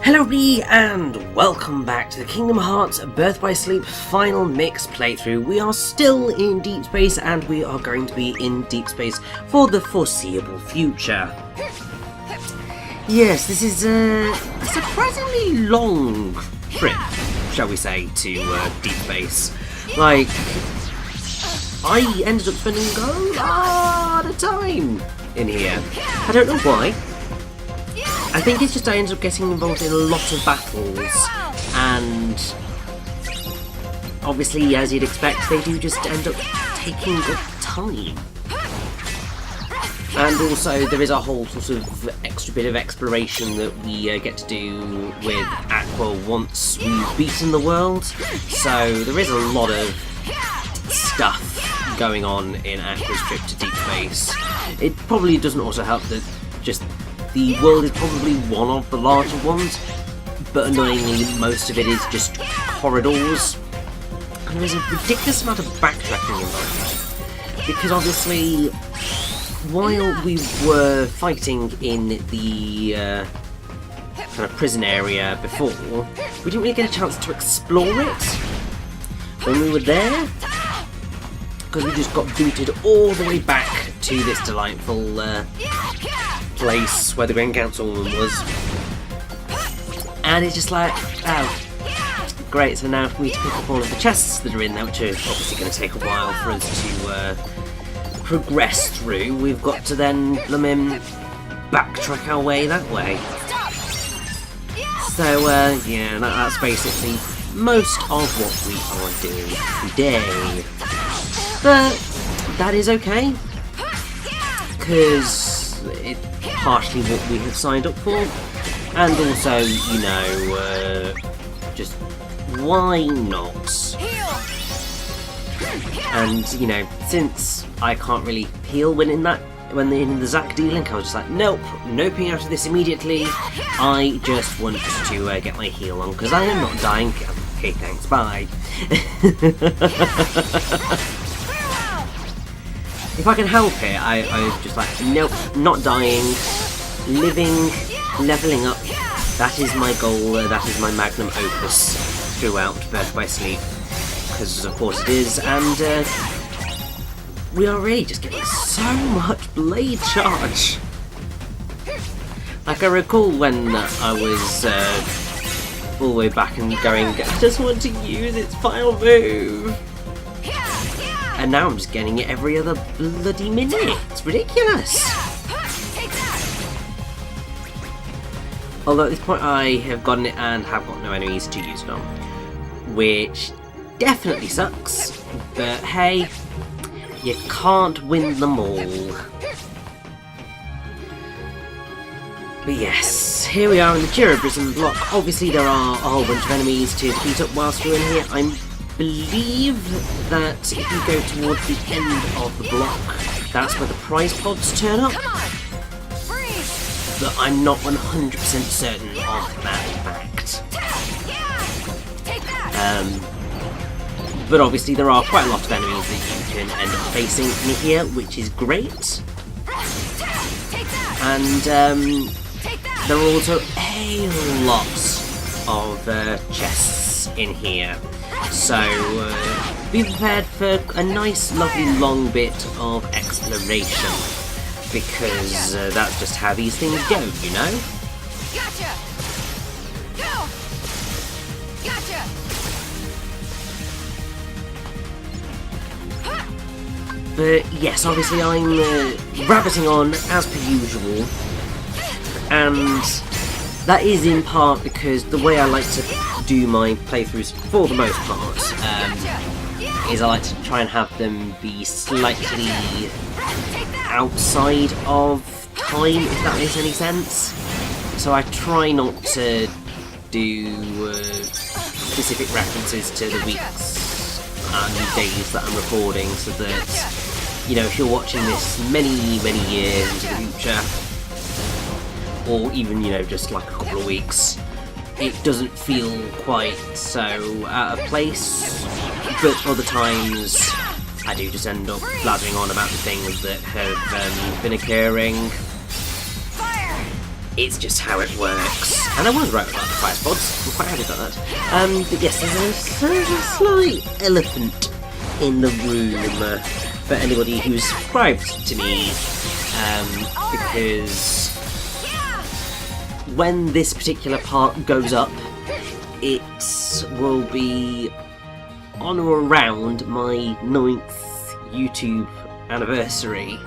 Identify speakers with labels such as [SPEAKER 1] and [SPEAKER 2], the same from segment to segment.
[SPEAKER 1] Hello everybody and welcome back to the Kingdom Hearts Birth by Sleep final mix playthrough. We are still in deep space and we are going to be in deep space for the foreseeable future. Yes, this is a surprisingly long trip, shall we say, to deep space. Like, I ended up spending a lot of time in here. I don't know why. I think it's just I ended up getting involved in a lot of battles, and obviously, as you'd expect, they do just end up taking good time. And also, there is a whole sort of extra bit of exploration that we get to do with Aqua once we've beaten the world. So there is a lot of stuff going on in Aqua's trip to deep space. It probably doesn't also help that just the world is probably one of the larger ones, but annoyingly most of it is just corridors. And there's a ridiculous amount of backtracking involved. Because obviously, while we were fighting in the kind of prison area before, we didn't really get a chance to explore it when we were there, because we just got booted all the way back to this delightful place where the Grand Councilwoman was, and it's just like, oh, great, so now for me to pick up all of the chests that are in there, which are obviously going to take a while for us to progress through, we've got to then, backtrack our way that way. So, yeah, that's basically most of what we are doing today. But that is okay, because it's partially what we have signed up for, and also, you know, just why not? And you know, since I can't really heal when in the Zack D-Link, I was just like, nope, noping out of this immediately. I just want to get my heal on because I am not dying. Okay, thanks, bye. If I can help it, I just like, nope, not dying, living, levelling up. That is my goal, that is my magnum opus throughout Birth by Sleep. Because of course it is, and we are really just getting so much blade charge. Like I recall when I was all the way back and going, I just want to use its final move. And now I'm just getting it every other bloody minute. It's ridiculous. Although at this point I have gotten it and have got no enemies to use it on. Which definitely sucks. But hey, you can't win them all. But yes, here we are in the Jira Prison block. Obviously there are a whole bunch of enemies to defeat up whilst we're in here. I believe that if you go towards the end of the block, that's where the prize pods turn up. But I'm not 100% certain of that fact. But obviously there are quite a lot of enemies that you can end up facing in here, which is great. And there are also a lot of chests in here. So be prepared for a nice, lovely, long bit of exploration, because that's just how these things go, you know? Gotcha! Go! Gotcha! But yes, obviously I'm rabbiting on as per usual, and that is in part because the way I like to do my playthroughs for the most part is I like to try and have them be slightly outside of time, if that makes any sense. So I try not to do specific references to the weeks and days that I'm recording, so that, you know, if you're watching this many years into the future, or even, you know, just like a couple of weeks, it doesn't feel quite so out of place. But other times I do just end up blathering on about the things that have been occurring. it's just how it works. And I was right about the fire spots. I'm quite happy about that. But yes, there's a slight elephant in the room for anybody who's subscribed to me, because when this particular part goes up, it will be on or around my 9th YouTube anniversary,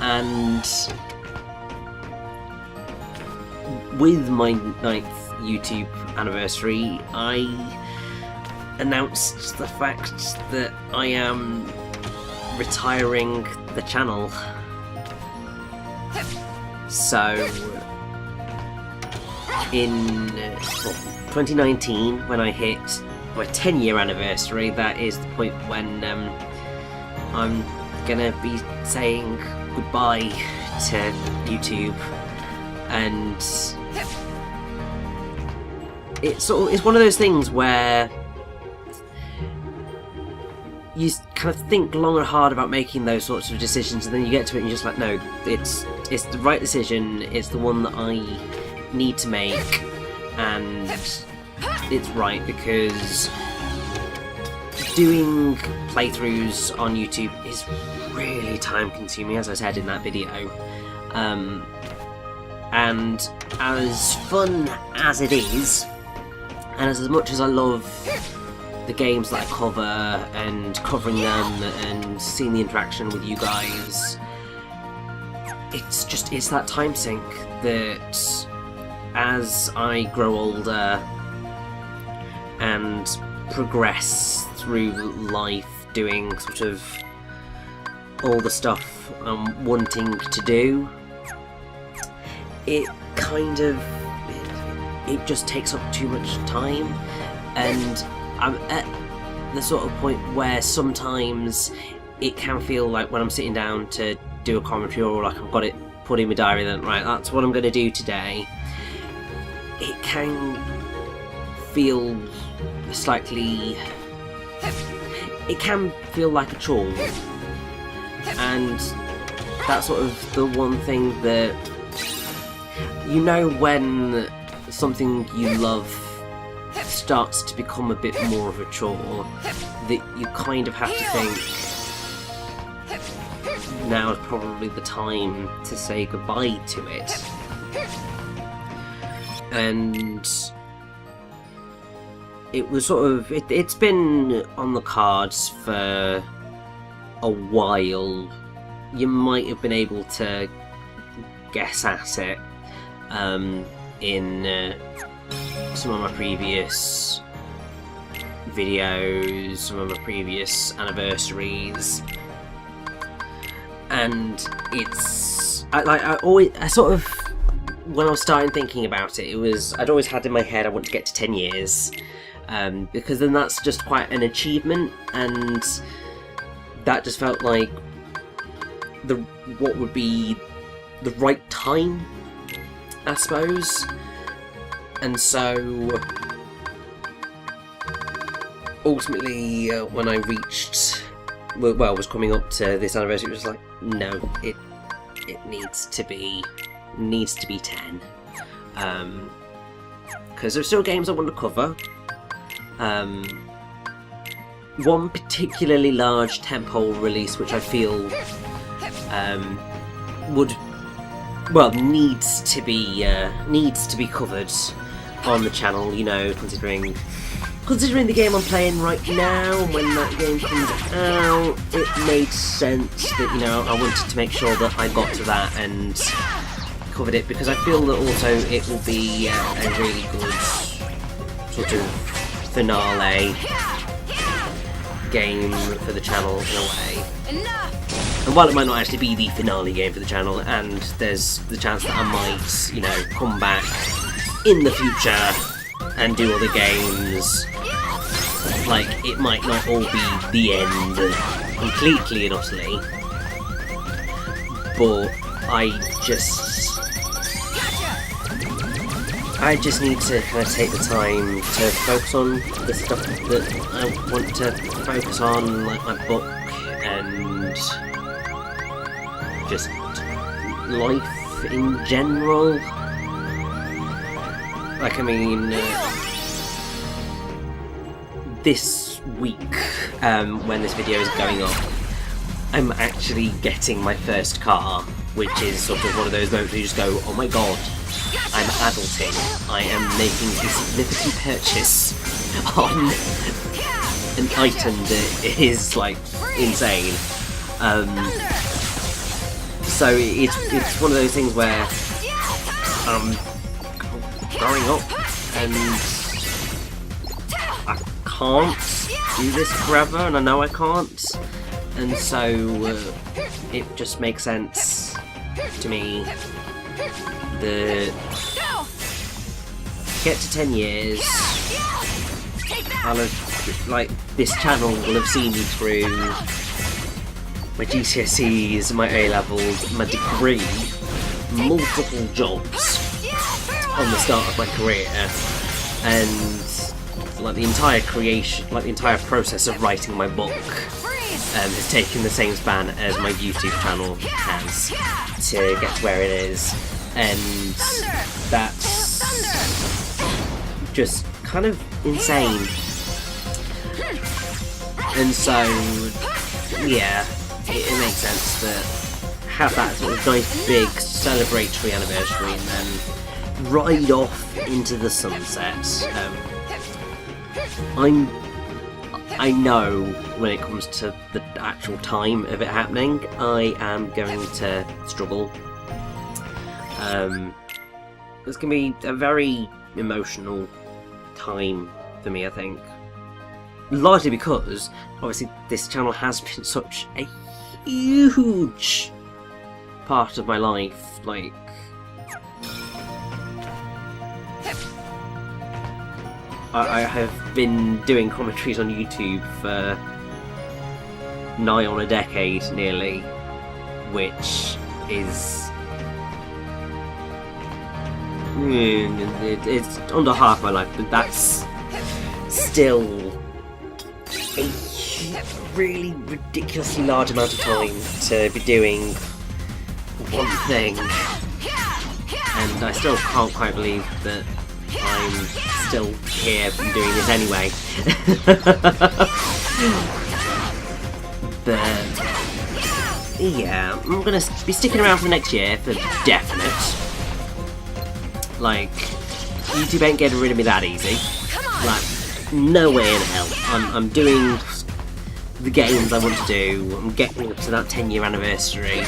[SPEAKER 1] and with my 9th YouTube anniversary, I announced the fact that I am retiring the channel. So in 2019, when I hit my 10-year anniversary, that is the point when I'm gonna be saying goodbye to YouTube, and it's one of those things where you kind of think long and hard about making those sorts of decisions, and then you get to it and you're just like, no, it's the right decision, it's the one that I need to make, and it's right, because doing playthroughs on YouTube is really time consuming, as I said in that video, and as fun as it is, and as much as I love the games that I cover and covering them and seeing the interaction with you guys, it's that time sink that as I grow older and progress through life doing sort of all the stuff I'm wanting to do, it kind of it just takes up too much time, and I'm at the sort of point where sometimes it can feel like when I'm sitting down to do a commentary, or like I've got it put in my diary that, right, that's what I'm going to do today, it can feel slightly, it can feel like a chore, and that's sort of the one thing that, you know, when something you love starts to become a bit more of a chore, that you kind of have to think, now is probably the time to say goodbye to it. And it was sort of, it's been on the cards for a while. You might have been able to guess at it in some of my previous videos, some of my previous anniversaries, and it's I sort of, when I was starting thinking about it, I'd always had in my head I want to get to 10 years, because then that's just quite an achievement, and that just felt like what would be the right time, I suppose. And so ultimately, when I was coming up to this anniversary, it was like, no, it needs to be 10, because there's still games I want to cover. One particularly large tentpole release, which I feel needs to be covered on the channel, you know, considering the game I'm playing right now. When that game comes out, it made sense that, you know, I wanted to make sure that I got to that and covered it, because I feel that also it will be a really good sort of finale game for the channel in a way. And while it might not actually be the finale game for the channel, and there's the chance that I might, you know, come back in the future and do other games, like, it might not all be the end completely and utterly, but I just need to kind of take the time to focus on the stuff that I want to focus on, like my book and just life in general. Like, I mean, this week, when this video is going up, I'm actually getting my first car, which is sort of one of those moments where you just go, oh my god, I'm adulting. I am making a significant purchase on an item that is, like, insane. So it's one of those things where growing up and I can't do this forever, and I know I can't, and so it just makes sense to me that get to 10 years, I'll have, like, this channel will have seen me through my GCSEs, my A-levels, my degree, multiple jobs on the start of my career, and like the entire creation, like the entire process of writing my book has taken the same span as my YouTube channel has to get to where it is, and that's just kind of insane. And so, yeah, it makes sense to have that sort of nice big celebratory anniversary and then ride off into the sunset. I know when it comes to the actual time of it happening, I am going to struggle. It's going to be a very emotional time for me, I think. Largely because, obviously, this channel has been such a huge part of my life. Like, I have been doing commentaries on YouTube for nigh on a decade, nearly, which is... it's under half my life, but that's still a really ridiculously large amount of time to be doing one thing, and I still can't quite believe that I'm still here and doing this anyway. But yeah, I'm gonna be sticking around for the next year for definite. Like, YouTube ain't getting rid of me that easy. Like, no way in hell. I'm doing the games I want to do. I'm getting up to that 10-year anniversary,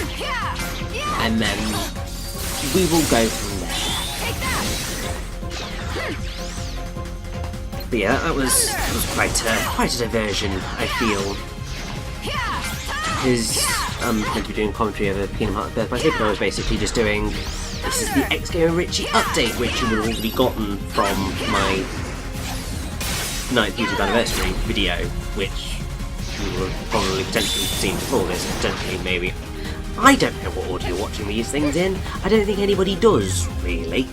[SPEAKER 1] and then we will go from there. But yeah, that was quite a diversion, I feel, because I'm going to be doing commentary over Kingdom Hearts Birth by Sleep, and I was basically just doing, this is the XGamerRichy update, which you would have already gotten from my 9th YouTube anniversary video, which you will have probably potentially seen before this, potentially maybe. I don't know what order you're watching these things in. I don't think anybody does, really.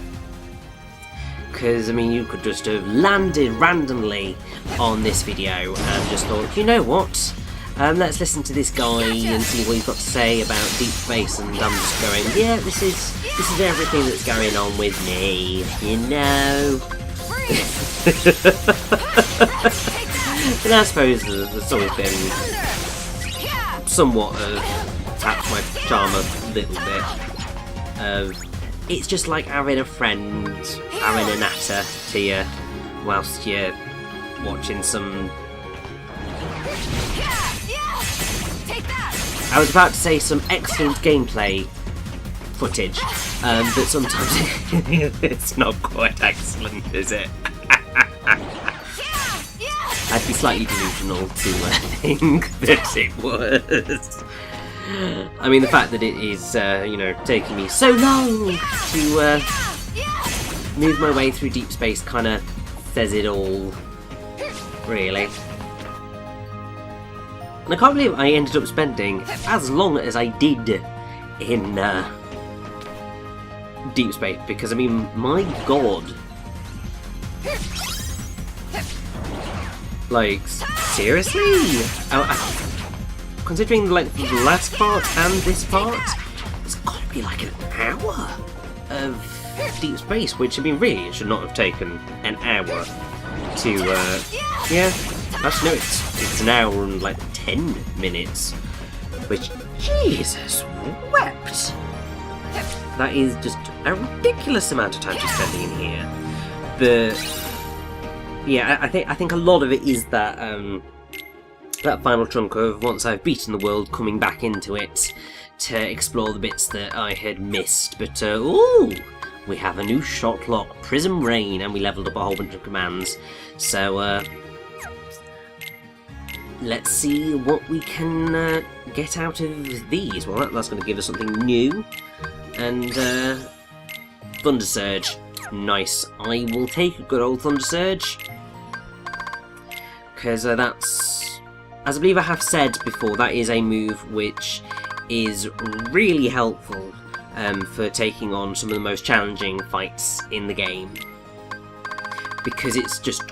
[SPEAKER 1] Because, I mean, you could just have landed randomly on this video and just thought, you know what? Let's listen to this guy and see what he's got to say about deep space, and I'm just going, yeah, this is everything that's going on with me, you know. And I suppose there's always been somewhat of perhaps my charm a little bit. It's just like having a friend, having a natter to you whilst you're watching some... I was about to say some excellent gameplay footage, but sometimes it's not quite excellent, is it? I'd be slightly delusional to think that it was. I mean, the fact that it is, you know, taking me so long to move my way through deep space kind of says it all, really. And I can't believe I ended up spending as long as I did in deep space, because, I mean, my god. Like, seriously? Considering like the last part and this part, it's got to be like an hour of deep space, which, I mean, really, it should not have taken an hour to, yeah, actually, no, it's an hour and, like, 10 minutes, which, Jesus wept! That is just a ridiculous amount of time to spend in here. But, yeah, I think a lot of it is that, that final chunk of once I've beaten the world, coming back into it to explore the bits that I had missed. But, ooh! We have a new shot lock, Prism Rain, and we leveled up a whole bunch of commands. So, let's see what we can get out of these. Well, that's going to give us something new. And, Thunder Surge. Nice. I will take a good old Thunder Surge. Because that's, as I believe I have said before, that is a move which is really helpful for taking on some of the most challenging fights in the game, because it's just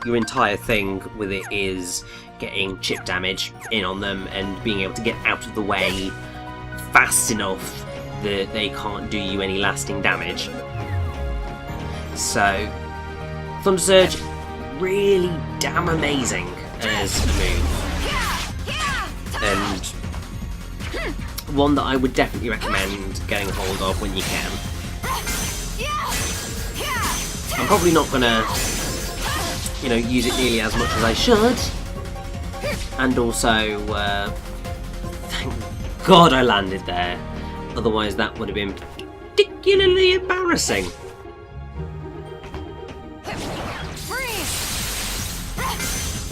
[SPEAKER 1] your entire thing with it is getting chip damage in on them and being able to get out of the way fast enough that they can't do you any lasting damage. So Thunder Surge, really damn amazing as a move, and one that I would definitely recommend getting hold of when you can. I'm probably not gonna, use it nearly as much as I should, and also, thank God I landed there, otherwise that would have been particularly embarrassing.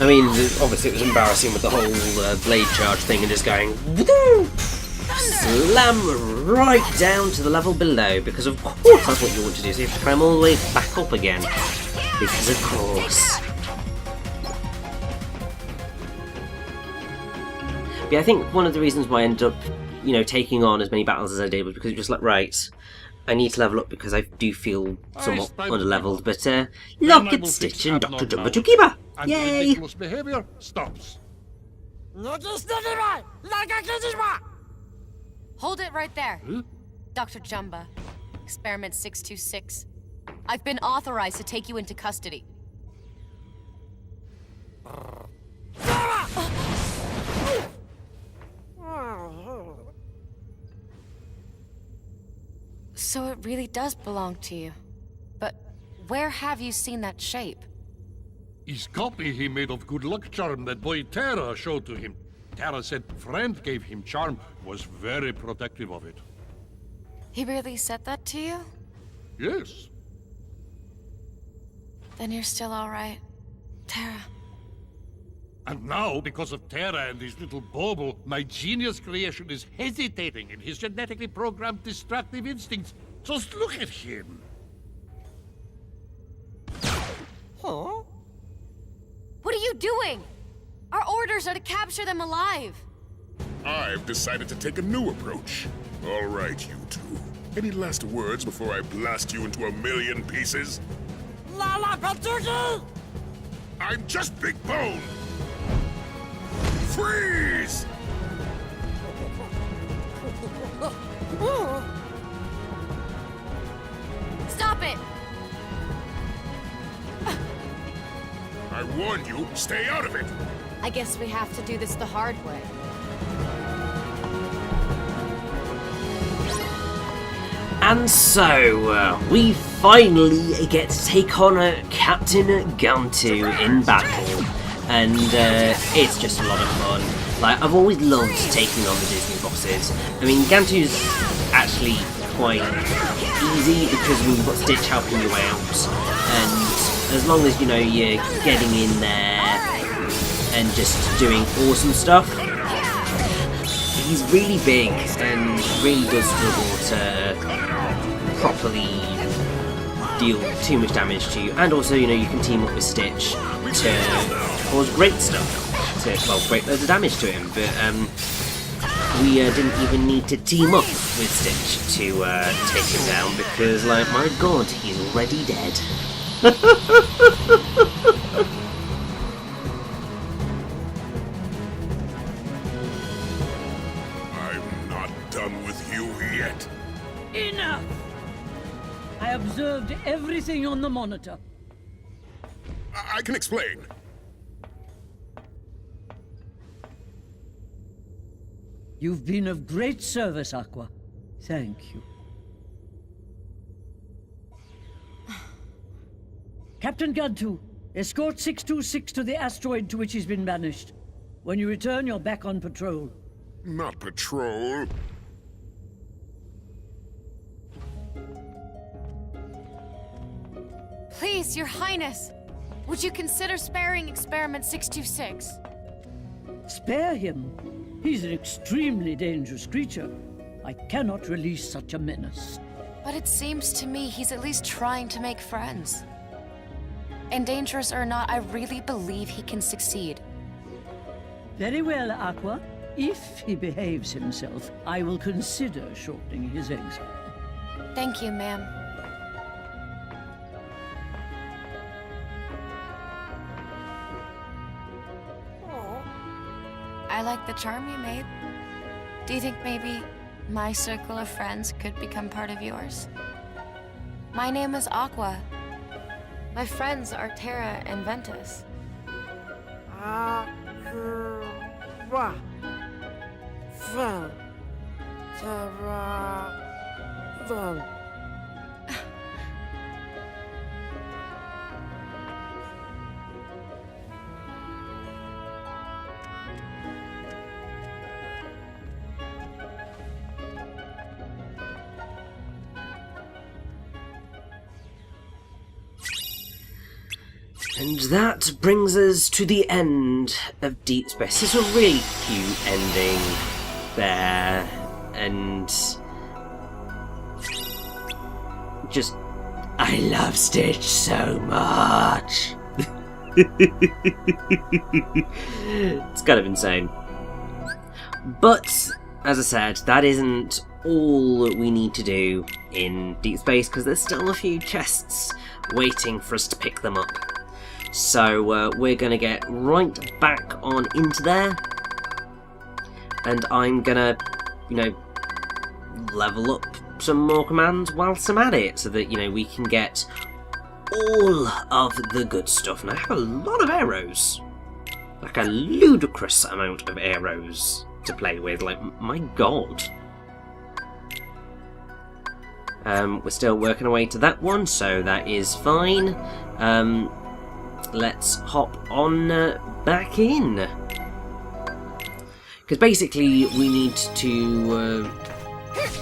[SPEAKER 1] I mean, obviously it was embarrassing with the whole blade charge thing and just going slam right down to the level below, because of course that's what you want to do, so you have to climb all the way back up again, because of course. But yeah, I think one of the reasons why I ended up, taking on as many battles as I did was because it was just like, right, I need to level up because I do feel somewhat under-leveled, but look at Stitch and Dr. Jumbo Chukiba! Yay!
[SPEAKER 2] Ridiculous behavior stops.
[SPEAKER 3] Hold it right there. Dr. Jumba, Experiment 626. I've been authorized to take you into custody. So it really does belong to you. But where have you seen that shape?
[SPEAKER 2] His copy he made of good luck charm that boy Terra showed to him. Terra said friend gave him charm, was very protective of it.
[SPEAKER 3] He really said that to you?
[SPEAKER 2] Yes.
[SPEAKER 3] Then you're still alright, Terra.
[SPEAKER 2] And now, because of Terra and his little Bobo, my genius creation is hesitating in his genetically programmed destructive instincts. Just look at him.
[SPEAKER 3] Huh? What are you doing? Our orders are to capture them alive.
[SPEAKER 4] I've decided to take a new approach. All right, you two. Any last words before I blast you into a million pieces?
[SPEAKER 5] Lala Patuki!
[SPEAKER 4] I'm just Big Bone! Freeze!
[SPEAKER 3] Stop it!
[SPEAKER 4] I warned you, stay out of it!
[SPEAKER 3] I guess we have to do this the hard way.
[SPEAKER 1] And so, we finally get to take on Captain Gantu in battle, and it's just a lot of fun. Like, I've always loved taking on the Disney bosses. I mean, Gantu's actually quite easy because you've got Stitch helping you out, and as long as, you're getting in there and just doing awesome stuff. He's really big and really does struggle to properly deal too much damage to you, and also, you can team up with Stitch to cause great stuff, great loads of damage to him, but we didn't even need to team up with Stitch to take him down, because, like, my god, he's already dead.
[SPEAKER 4] I'm not done with you yet.
[SPEAKER 5] Enough!
[SPEAKER 6] observed everything on the monitor.
[SPEAKER 4] I can explain.
[SPEAKER 6] You've been of great service, Aqua. Thank you. Captain Gantu, escort 626 to the asteroid to which he's been banished. When you return, you're back on patrol.
[SPEAKER 4] Not patrol.
[SPEAKER 3] Please, Your Highness, would you consider sparing Experiment 626?
[SPEAKER 6] Spare him. He's an extremely dangerous creature. I cannot release such a menace.
[SPEAKER 3] But it seems to me he's at least trying to make friends. And dangerous or not, I really believe he can succeed.
[SPEAKER 6] Very well, Aqua. If he behaves himself, I will consider shortening his exile.
[SPEAKER 3] Thank you, ma'am. I like the charm you made. Do you think maybe my circle of friends could become part of yours? My name is Aqua. My friends are Terra and Ventus.
[SPEAKER 5] Aqua. Terra.
[SPEAKER 1] And that brings us to the end of Deep Space. It's a really cute ending there, and just, I love Stitch so much. It's kind of insane. But, as I said, that isn't all we need to do in Deep Space, because there's still a few chests waiting for us to pick them up. So we're going to get right back on into there, and I'm going to, level up some more commands whilst I'm at it, so that, we can get all of the good stuff. And I have a lot of arrows, like a ludicrous amount of arrows to play with, like, my god. We're still working our way to that one, so that is fine. Let's hop on back in. Because basically we need to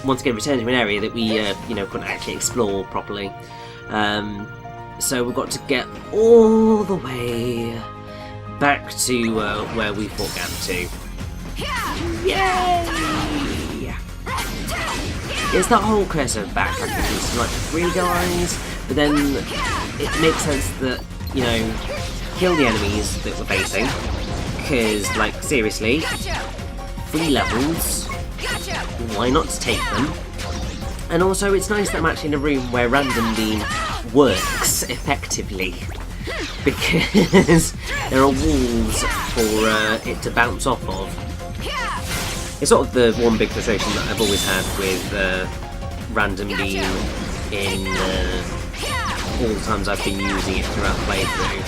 [SPEAKER 1] once again return to an area that we couldn't actually explore properly. So we've got to get all the way back to where we fought Gantu. Yay! It's that whole cursor backtracking piece, like, really guys, but then it makes sense that, kill the enemies that we're facing, because, like, seriously, 3 levels, why not take them? And also, it's nice that I'm actually in a room where Random Beam works effectively, because there are walls for it to bounce off of. It's sort of the one big frustration that I've always had with Random Beam in all the times I've been using it throughout the playthrough.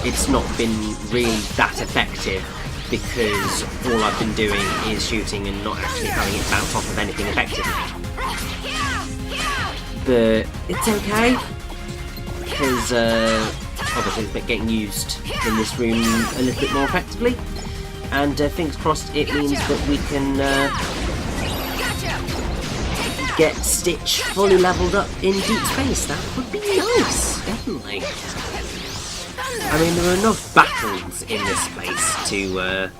[SPEAKER 1] It's not been really that effective, because all I've been doing is shooting and not actually having it bounce off of anything effectively. But it's okay, because obviously it's getting used in this room a little bit more effectively, and fingers crossed it means that we can get Stitch fully leveled up in Deep Space. That would be nice, definitely. I mean, there are enough battles in this place to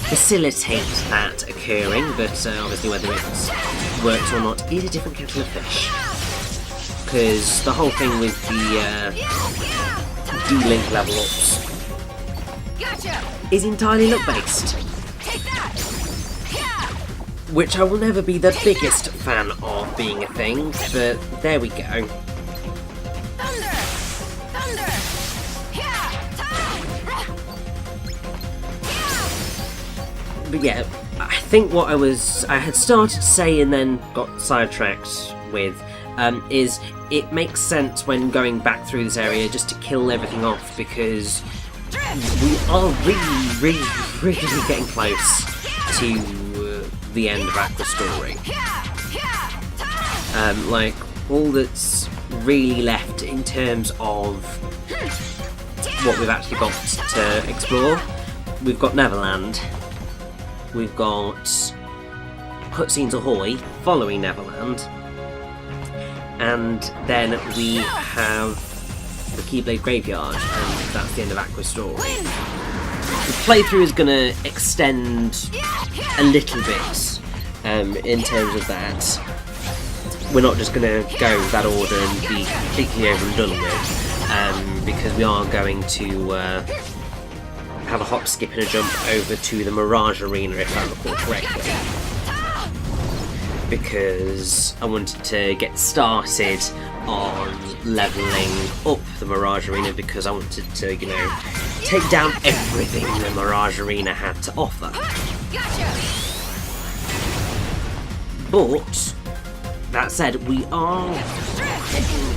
[SPEAKER 1] facilitate that occurring, but obviously whether it works or not is a different kettle of fish. Because the whole thing with the D-Link level ups is entirely luck-based. Which I will never be the biggest fan of being a thing, but there we go. But yeah, I think what I had started to say and then got sidetracked with is it makes sense when going back through this area just to kill everything off, because we are really getting close to the end of Aqua's story. Like, all that's really left in terms of what we've actually got to explore, we've got Neverland, we've got Cutscenes Ahoy following Neverland, and then we have the Keyblade Graveyard, and that's the end of Aqua's story. The playthrough is going to extend a little bit in terms of that. We're not just going to go that order and be completely over and done with, because we are going to have a hop, skip and a jump over to the Mirage Arena, if I recall correctly, because I wanted to get started on levelling up the Mirage Arena, because I wanted to, you know, take down everything the Mirage Arena had to offer. But that said, we are getting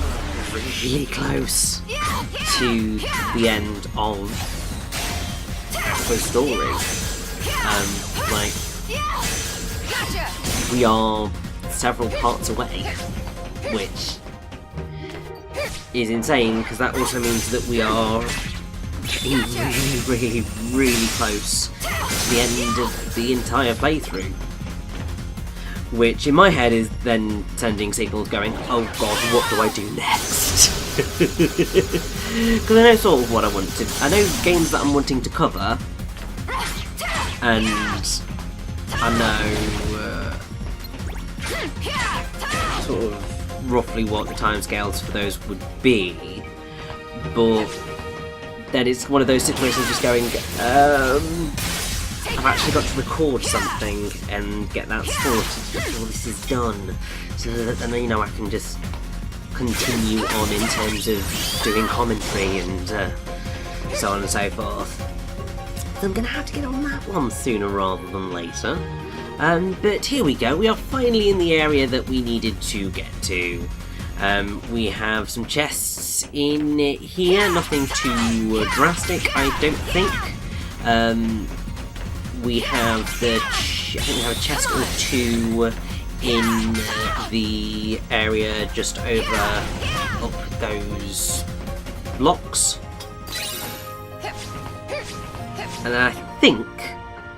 [SPEAKER 1] really close to the end of Aqua's story. Like, we are several parts away, which is insane, because that also means that we are getting really close to the end of the entire playthrough. Which in my head is then sending signals going, oh god, what do I do next? Because I know sort of what I want to... I know games that I'm wanting to cover, and I know sort of roughly what the timescales for those would be, but then it's one of those situations just going, I've actually got to record something and get that sorted before this is done, so that then, you know, I can just continue on in terms of doing commentary and so on and so forth. So I'm going to have to get on that one sooner rather than later. But here we go, we are finally in the area that we needed to get to. We have some chests in here, nothing too drastic, I don't think. We have I think we have a chest or two in the area just over up those blocks. And I think,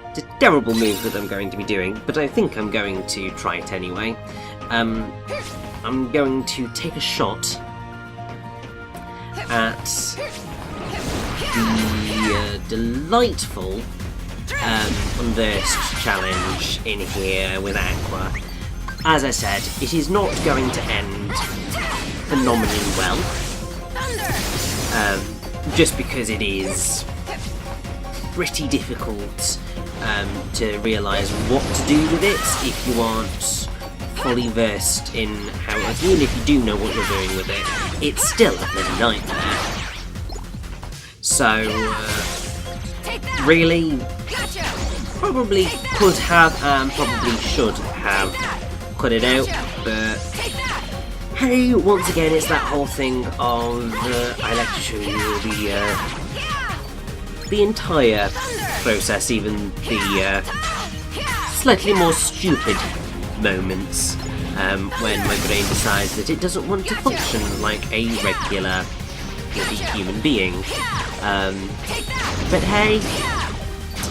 [SPEAKER 1] it's a terrible move that I'm going to be doing, but I think I'm going to try it anyway. I'm going to take a shot at the delightful Unversed challenge in here with Aqua. As I said, it is not going to end phenomenally well, just because it is pretty difficult to realise what to do with it if you aren't fully versed in how it works. Even if you do know what you're doing with it, it's still a bloody nightmare. So, really, probably could have and probably should have cut it out, but hey, once again, it's that whole thing of I like to show you the entire process, even the slightly more stupid moments when my brain decides that it doesn't want to function like a regular human being. But hey,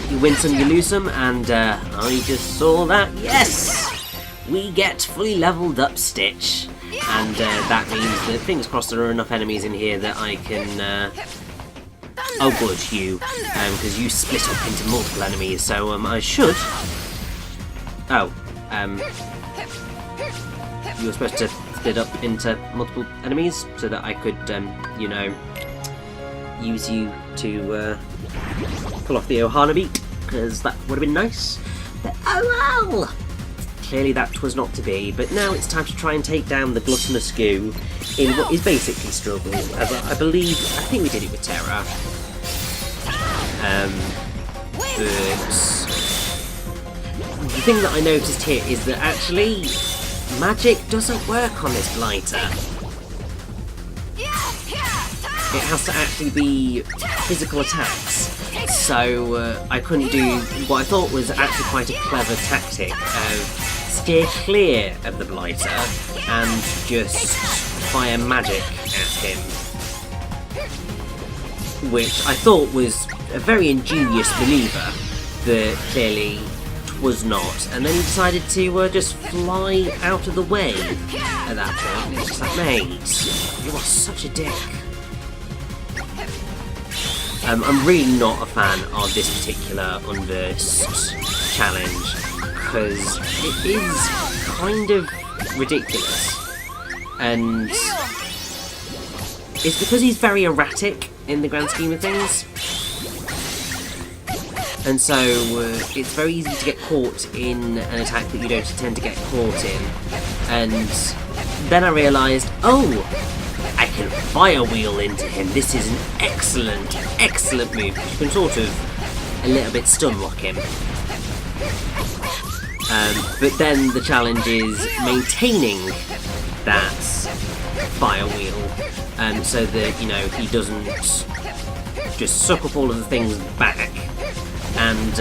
[SPEAKER 1] you win some, you lose some, and I just saw that, yes! We get fully leveled up Stitch, and that means that, fingers crossed, there are enough enemies in here that I can... Oh good, you, because you split up into multiple enemies, so I should... Oh, you were supposed to split up into multiple enemies, so that I could, you know, use you to pull off the Ohana beat, because that would have been nice. But oh well! Clearly that was not to be, but now it's time to try and take down the gluttonous goo in what is basically struggle, as I think we did it with Terra. But the thing that I noticed here is that actually magic doesn't work on this blighter. It has to actually be physical attacks. So I couldn't do what I thought was actually quite a clever tactic of steer clear of the blighter and just fire magic at him. Which I thought was a very ingenious manoeuvre, but clearly was not. And then he decided to just fly out of the way at that point. And it's just like, mate, you are such a dick. I'm really not a fan of this particular Unversed challenge, because it is kind of ridiculous. And it's because he's very erratic in the grand scheme of things. And so it's very easy to get caught in an attack that you don't intend to get caught in. And then I realised, oh, I can fire wheel into him. This is an excellent, excellent move. You can sort of a little bit stun lock him. But then the challenge is maintaining that fire wheel, so that, you know, he doesn't just suck up all of the things back, and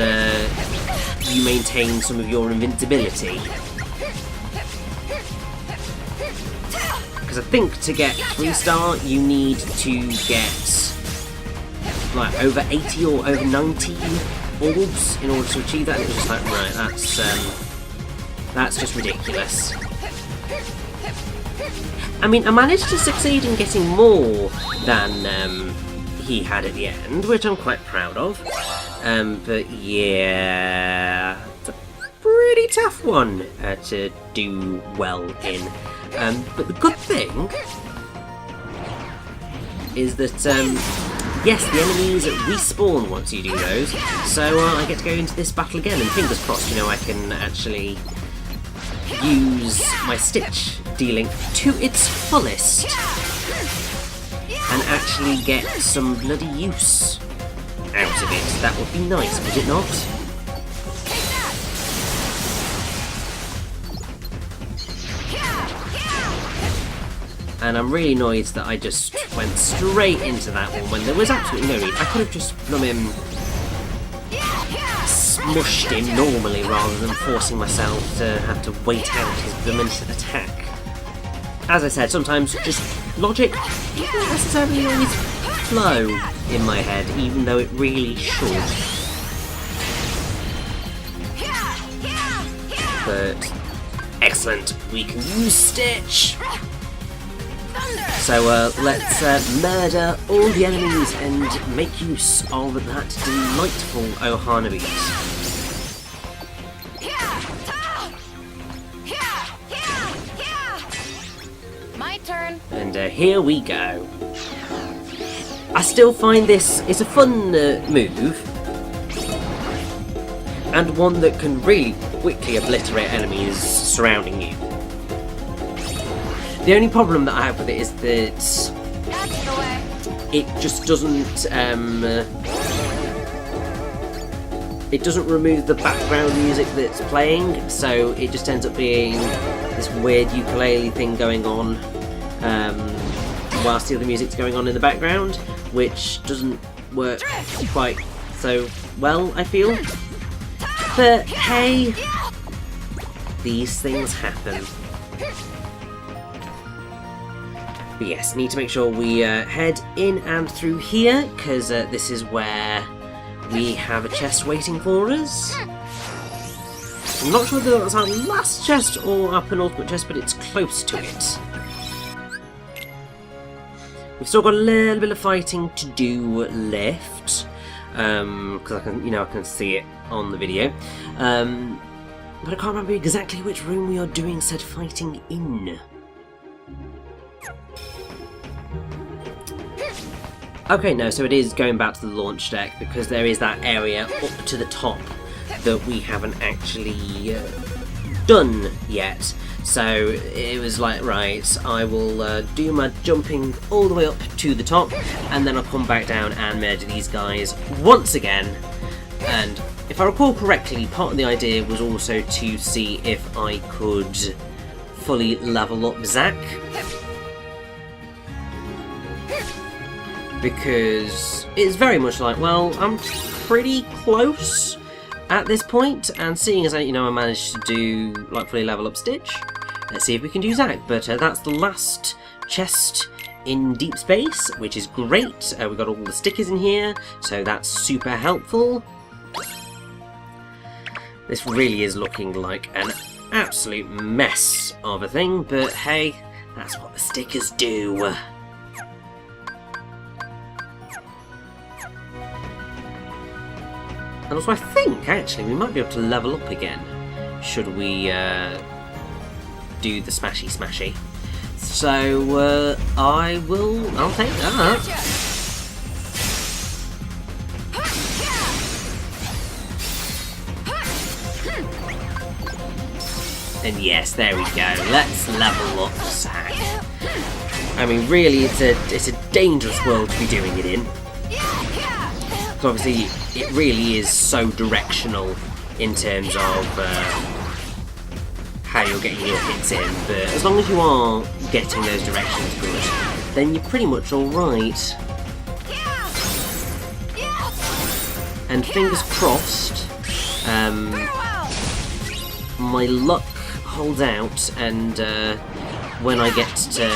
[SPEAKER 1] you maintain some of your invincibility. Because I think to get 3-star you need to get like over 80 or over 90 orbs in order to achieve that. And it was just like, right, that's just ridiculous. I mean, I managed to succeed in getting more than he had at the end, which I'm quite proud of. But yeah, it's a pretty tough one to do well in. But the good thing is that, yes, the enemies respawn once you do those, so I get to go into this battle again, and fingers crossed, you know, I can actually use my Stitch dealing to its fullest and actually get some bloody use out of it. That would be nice, would it not? And I'm really annoyed that I just went straight into that one when there was absolutely no need. I could have just smushed him normally rather than forcing myself to have to wait out his vehement attack. As I said, sometimes just logic doesn't necessarily always flow in my head, even though it really should. But excellent, we can use Stitch! So let's murder all the enemies and make use of that delightful Ohana beat.
[SPEAKER 3] My turn.
[SPEAKER 1] And here we go. I still find this is a fun move, and one that can really quickly obliterate enemies surrounding you. The only problem that I have with it is that it just doesn't remove the background music that's playing, so it just ends up being this weird ukulele thing going on whilst the other music's going on in the background, which doesn't work quite so well, I feel. But hey, these things happen. But yes, need to make sure we head in and through here, because this is where we have a chest waiting for us. I'm not sure whether that's our last chest or our penultimate chest, but it's close to it. We've still got a little bit of fighting to do left, because I can see it on the video. But I can't remember exactly which room we are doing said fighting in. Okay, no, so it is going back to the launch deck, because there is that area up to the top that we haven't actually done yet. So it was like, right, I will do my jumping all the way up to the top, and then I'll come back down and murder these guys once again. And if I recall correctly, part of the idea was also to see if I could fully level up Zack. Because it's very much like, well, I'm pretty close at this point, and seeing as I managed to do like fully level up Stitch, let's see if we can do Zack. But that's the last chest in deep space, which is great. We've got all the stickers in here, so that's super helpful. This really is looking like an absolute mess of a thing, but hey, that's what the stickers do. And also, I think, actually, we might be able to level up again, should we do the smashy smashy. So, I'll take that. And yes, there we go. Let's level up Zack. I mean, really, it's a dangerous world to be doing it in. So obviously, it really is so directional in terms of how you're getting your hits in. But as long as you are getting those directions good, then you're pretty much alright. And fingers crossed, my luck holds out, and when I get to...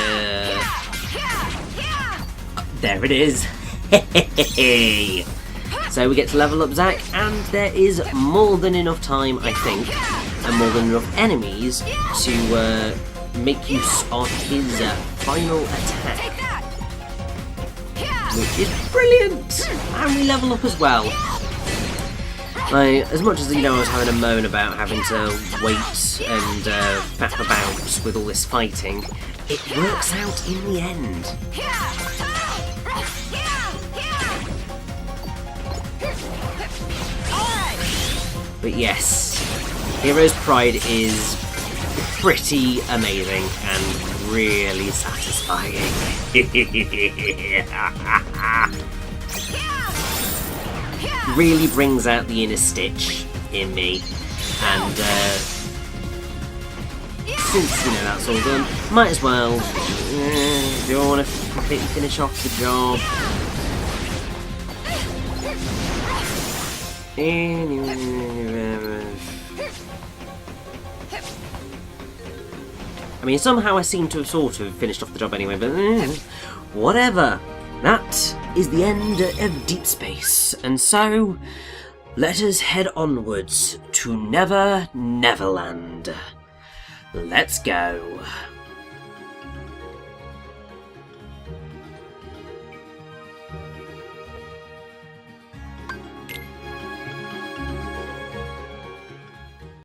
[SPEAKER 1] there it is! So we get to level up Zack, and there is more than enough time, I think, and more than enough enemies to make use of his final attack. Which is brilliant! And we level up as well. As much as I was having a moan about having to wait and faff about with all this fighting, it works out in the end. But yes, Hero's Pride is pretty amazing and really satisfying. Really brings out the inner Stitch in me, and since that's all done, might as well. Do I want to completely finish off the job? I mean, somehow I seem to have sort of finished off the job anyway, but whatever. That is the end of Deep Space, and so let us head onwards to Never Neverland. Let's go.